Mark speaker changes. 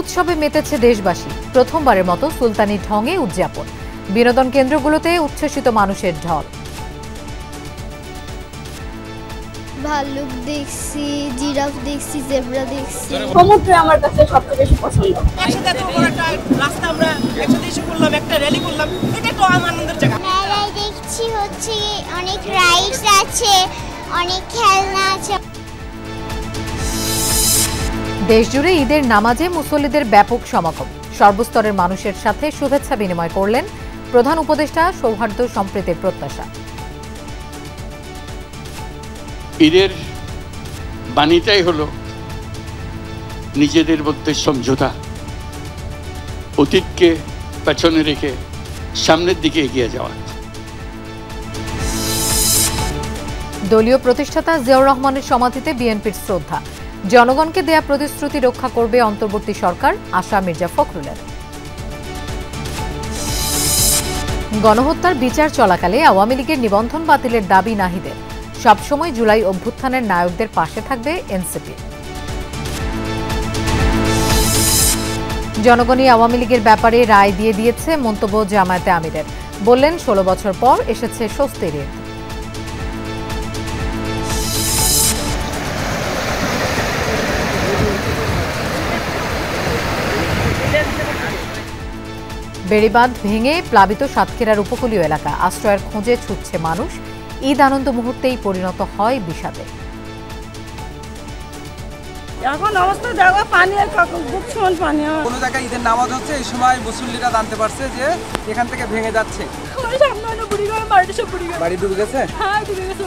Speaker 1: উৎসবে মেতেছে দেশবাসী। প্রথমবারের মতো সুলতানি ঢঙে উদযাপন। বিনোদন কেন্দ্রগুলোতে উচ্ছ্বসিত মানুষের ঢল।
Speaker 2: ভাল্লুক দেখছি, জিরাফ দেখছি, জেব্রা দেখছি।
Speaker 3: সমুদ্রে আমার কাছে সবচেয়ে বেশি পছন্দ।
Speaker 4: একসাথে এত বড় একটা রাস্তা আমরা একসাথে এসে করলাম, একটা র্যালি করলাম, এটা তো আমার আনন্দের জায়গা।
Speaker 2: মেলায় দেখছি হচ্ছে অনেক রাইডস আছে, অনেক খেলনা আছে।
Speaker 1: দেশজুড়ে ঈদের নামাজে মুসল্লিদের ব্যাপক সমাগম। সর্বস্তরের মানুষের সাথে শুভেচ্ছা বিনিময় করলেন প্রধান উপদেষ্টা। সৌহার্দ্য সম্প্রীতির প্রত্যাশা।
Speaker 5: ঈদের বাণীটাই হলো নিজেদের মধ্যে সমঝোতা, অতীতকে পেছনে রেখে সামনের দিকে এগিয়ে যাওয়া।
Speaker 1: দলীয় প্রতিষ্ঠাতা জিয়াউর রহমানের সমাধিতে বিএনপির শ্রদ্ধা। জনগণকে দেয়া প্রতিশ্রুতি রক্ষা করবে অন্তর্বর্তী সরকার, আশা মির্জা ফখরুলের। গণহত্যার বিচার চলাকালে আওয়ামী লীগের নিবন্ধন বাতিলের দাবি নাহিদের। সবসময় জুলাই অভ্যুত্থানের নায়কদের পাশে থাকবে এনসিপি। জনগণই আওয়ামী লীগের ব্যাপারে রায় দিয়ে দিয়েছে মন্তব্য জামায়াতে আমিরের। বললেন ১৬ বছর পর এসেছে স্বস্তির ঈদ। বেড়িবাঁধ ভেঙে প্লাবিত সাতক্ষীরার উপকূলীয় এলাকা। আশ্রয়ের খোঁজে ছুটছে মানুষ। ঈদ আনন্দ মুহূর্তেই পরিণত হয় বিষাদে।
Speaker 3: এখন অবস্থা দেখো, পানি বুক সমান পানি।
Speaker 6: কোনো জায়গায় ঈদের নামাজ হচ্ছে, এই সময় মুসল্লিরা জানতে পারছে যে এখান থেকে ভেঙে যাচ্ছে।
Speaker 3: বাড়ি সব
Speaker 6: বাড়ি ডুবে গেছে।
Speaker 3: হ্যাঁ, ডুবে গেছে।